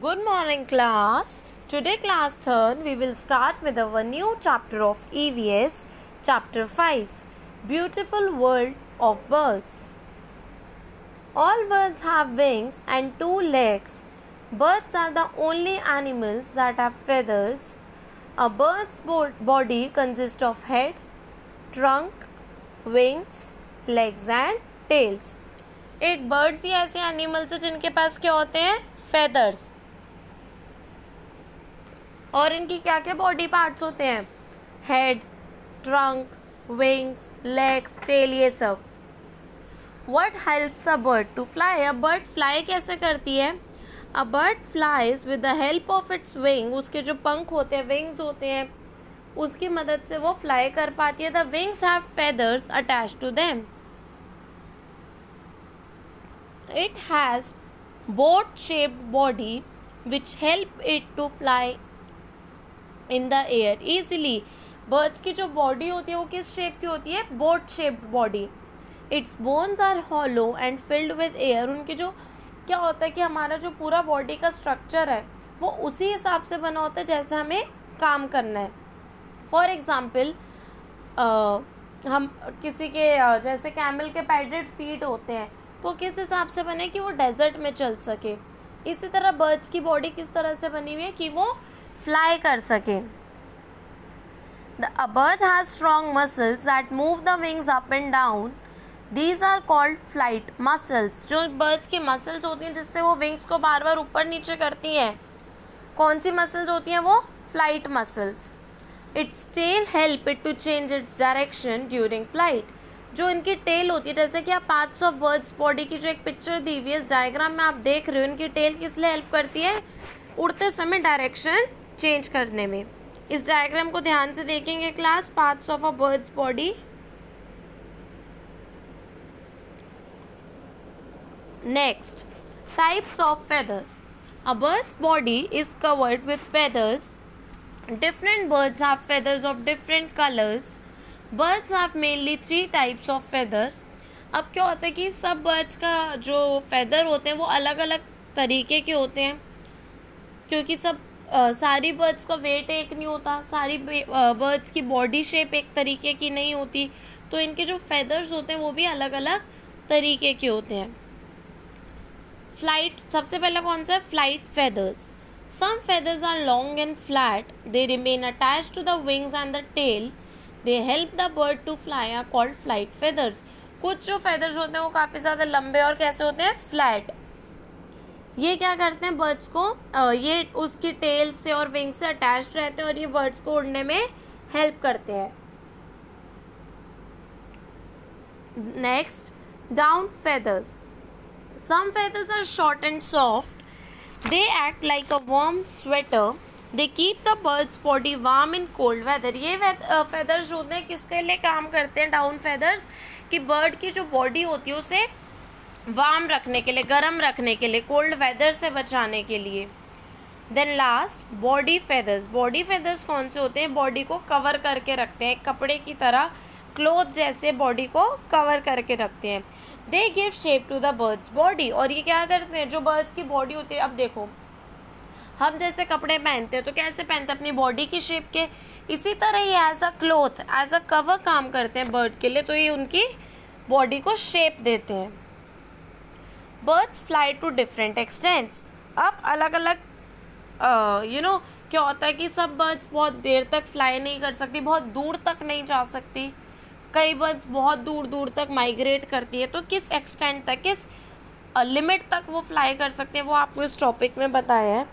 Good morning, class. Today, class 3rd, we will start with our new chapter of EVS, chapter 5, Beautiful World of Birds. All birds have wings and 2 legs. Birds are the only animals that have feathers. A bird's body consists of head, trunk, wings, legs and tails. एक birds ही ऐसे animals हैं जिनके पास क्या होते हैं? Feathers. और इनकी क्या क्या बॉडी पार्ट्स होते हैं? Head, trunk, wings, legs, tail, ये सब. What helps a bird to fly? A bird fly कैसे करती है? A bird flies with the help of its wing. उसके जो पंख होते हैं, विंग्स होते हैं, उसकी मदद से वो फ्लाई कर पाती है. The wings have feathers attached to them. It has boat shaped body which help it to fly in the air easily. Birds की जो बॉडी होती है वो किस शेप की होती है? Boat shaped body. Its bones are hollow and filled with air. उनकी जो क्या होता है कि हमारा जो पूरा बॉडी का स्ट्रक्चर है वो उसी हिसाब से बना होता है जैसे हमें काम करना है. फॉर एग्जाम्पल हम किसी के जैसे कैमल के पैडेड फीट होते हैं तो किस हिसाब से बने कि वो डेजर्ट में चल सके. इसी तरह बर्ड्स की बॉडी किस तरह से बनी हुई है कि वो फ्लाई कर सके. A bird has strong muscles that move the wings up and down. These are called flight muscles. जो birds की muscles होती हैं जिससे वो wings को बार बार ऊपर नीचे करती हैं, कौन सी muscles होती हैं वो? Flight muscles. Its tail help it to change its direction during flight. जो इनकी टेल होती है, जैसे कि आप पार्ट्स ऑफ बर्ड्स बॉडी की जो एक पिक्चर दी हुई है इस डायग्राम में आप देख रहे हो, इनकी टेल किस लिए हेल्प करती है? उड़ते समय डायरेक्शन चेंज करने में. इस डायग्राम को ध्यान से देखेंगे class. Parts of a bird's body. Next, types of feathers. A bird's body is covered with feathers. Different birds have feathers of different colours. Birds have mainly 3 types of feathers. अब क्या होता है कि सब बर्ड्स का जो feather होते हैं वो अलग अलग तरीके के होते हैं, क्योंकि सारी बर्ड्स का वेट एक नहीं होता, सारी बर्ड्स की बॉडी शेप एक तरीके की नहीं होती, तो इनके जो फेदर्स होते हैं वो भी अलग अलग तरीके के होते हैं. फ्लाइट, सबसे पहला कौन सा है? Flight feathers. Some feathers are long and flat. They remain attached to the wings and the tail. They help the bird to fly are called flight feathers. कुछ जो फेदर्स होते हैं वो काफ़ी ज़्यादा लंबे और कैसे होते हैं? फ्लैट. ये क्या करते हैं? बर्ड्स को ये उसकी टेल से और विंग से अटैच्ड रहते हैं और ये बर्ड्स को उड़ने में हेल्प करते हैं. Next, down feathers. Some feathers are short and soft. They act like a warm sweater. They keep the birds body warm in cold weather. ये फेदर्स होते हैं किसके लिए काम करते हैं? डाउन फेदर्स, कि बर्ड की जो बॉडी होती है उसे वार्म रखने के लिए, गर्म रखने के लिए, कोल्ड वेदर से बचाने के लिए. Then last, body feathers. Body feathers कौन से होते हैं? बॉडी को कवर करके रखते हैं, कपड़े की तरह क्लोथ जैसे बॉडी को कवर करके रखते हैं. They give shape to the birds body. और ये क्या करते हैं? जो बर्ड की बॉडी होती है, अब देखो हम जैसे कपड़े पहनते हैं तो कैसे पहनते हैं? अपनी बॉडी की शेप के. इसी तरह ये as a cloth, as a cover काम करते हैं बर्ड के लिए, तो ये उनकी बॉडी को शेप देते हैं. Birds fly to different extents. अब अलग अलग क्या होता है कि सब बर्ड्स बहुत देर तक फ्लाई नहीं कर सकती, बहुत दूर तक नहीं जा सकती. कई बर्ड्स बहुत दूर दूर तक माइग्रेट करती है, तो किस एक्सटेंट तक, किस लिमिट तक वो फ्लाई कर सकते हैं वो आपको इस टॉपिक में बताया है.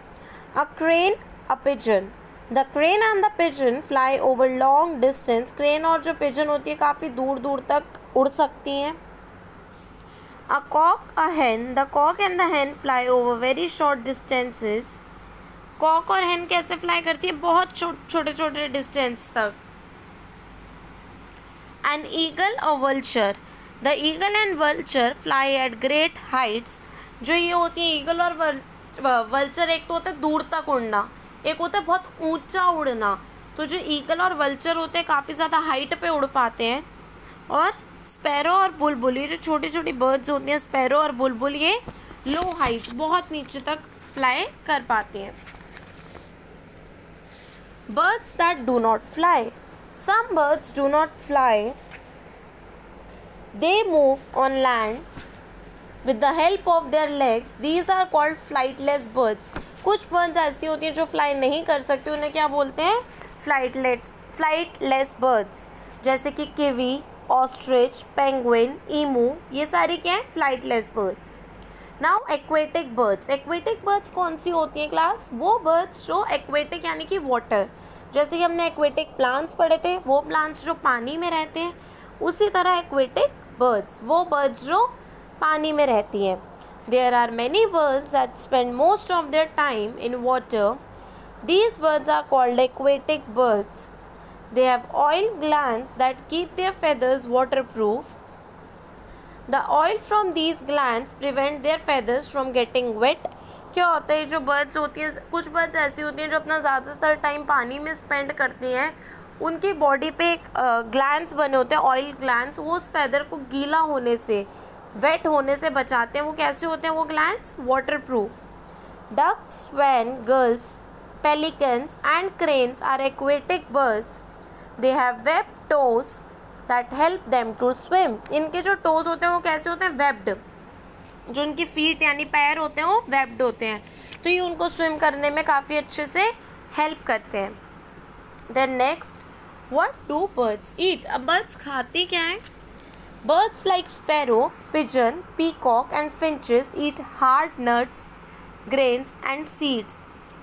A crane, a pigeon. The crane and the pigeon fly over long distance. Crane और जो पिजन होती है काफ़ी दूर दूर तक उड़ सकती हैं. A cock, a hen. The cock and the hen fly over very short distances. Cock और hen कैसे fly करती है? बहुत छोटे छोटे distance तक. An eagle, a vulture. The eagle and vulture fly at great heights. जो ये होती है eagle और vulture, एक तो होता है दूर तक उड़ना, एक होता है बहुत ऊंचा उड़ना. तो जो eagle और vulture होते हैं काफ़ी ज़्यादा हाइट पे उड़ पाते हैं. और स्पैरो और बुलबुल, ये जो छोटी छोटी बर्ड्स होती हैं, स्पैरो और बुलबुल, ये लो हाइट, बहुत नीचे तक फ्लाई कर पाती हैं. Birds that do not fly. Some birds do not fly. They move on land with the help of their legs. These are called flightless birds. कुछ birds ऐसी होती हैं जो fly नहीं कर सकती, उन्हें क्या बोलते हैं? Flightless birds. जैसे कि kiwi, ostrich, penguin, emu, ये सारी क्या है? Flightless birds. Now aquatic birds. Aquatic birds कौन सी होती हैं क्लास? वो birds जो aquatic यानी कि water, जैसे कि हमने aquatic plants पढ़े थे, वो plants जो पानी में रहते हैं, उसी तरह aquatic birds, वो birds जो पानी में रहती हैं. There are many birds that spend most of their time in water. These birds are called aquatic birds. They have oil glands that keep their feathers waterproof. The oil from these glands prevent their feathers from getting wet. क्या होता है, जो birds होती हैं, कुछ birds ऐसी होती हैं जो अपना ज़्यादातर टाइम पानी में स्पेंड करती हैं, उनकी बॉडी पे एक ग्लैंड्स बने होते हैं, ऑयल ग्लैंड्स, वो उस फैदर को गीला होने से, वेट होने से बचाते हैं. वो कैसे होते हैं वो glands? Waterproof. Ducks, swans, gulls, pelicans and cranes are aquatic birds. They have webbed toes that help them to swim. इनके जो टोज होते हैं वो कैसे होते हैं? वेब्ड. जो उनकी फीट यानी पैर होते हैं वो वेब्ड होते हैं, तो ये उनको स्विम करने में काफ़ी अच्छे से हेल्प करते हैं. Then next, what do birds eat? अब बर्ड्स खाती क्या है? Birds like sparrow, pigeon, peacock and finches eat hard nuts, grains and seeds.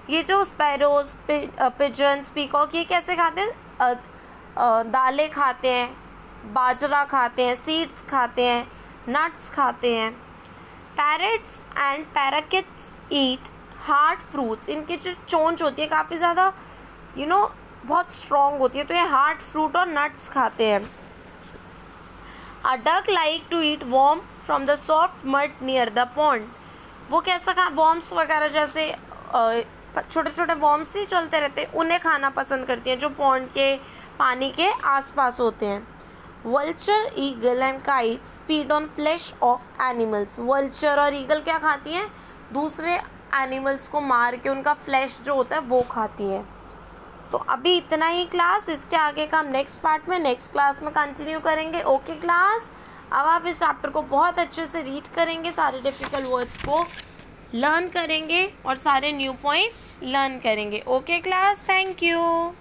ये जो स्पैरोज, पिजन्स, पीकॉक, ये कैसे खाते हैं? दालें खाते हैं, बाजरा खाते हैं, सीड्स खाते हैं, नट्स खाते हैं. Parrots and parakeets eat hard fruits. इनकी जो चोंच होती है काफ़ी ज़्यादा बहुत स्ट्रॉन्ग होती है, तो ये हार्ड फ्रूट और नट्स खाते हैं. A duck like to eat worm from the soft mud near the pond. वो कैसा खा? वॉर्म्स वगैरह जैसे छोटे छोटे वॉर्म्स नहीं चलते रहते, उन्हें खाना पसंद करती हैं जो पॉन्ड के पानी के आसपास होते हैं. Vulture, eagle and kites feed on flesh of animals. Vulture और ईगल क्या खाती हैं? दूसरे एनिमल्स को मार के उनका फ्लैश जो होता है वो खाती हैं. तो अभी इतना ही क्लास. इसके आगे का हम नेक्स्ट पार्ट में नेक्स्ट क्लास में कंटिन्यू करेंगे. ओके क्लास, अब आप इस चैप्टर को बहुत अच्छे से रीड करेंगे, सारे डिफ़िकल्ट वर्ड्स को लर्न करेंगे और सारे न्यू पॉइंट्स लर्न करेंगे. Okay class, thank you.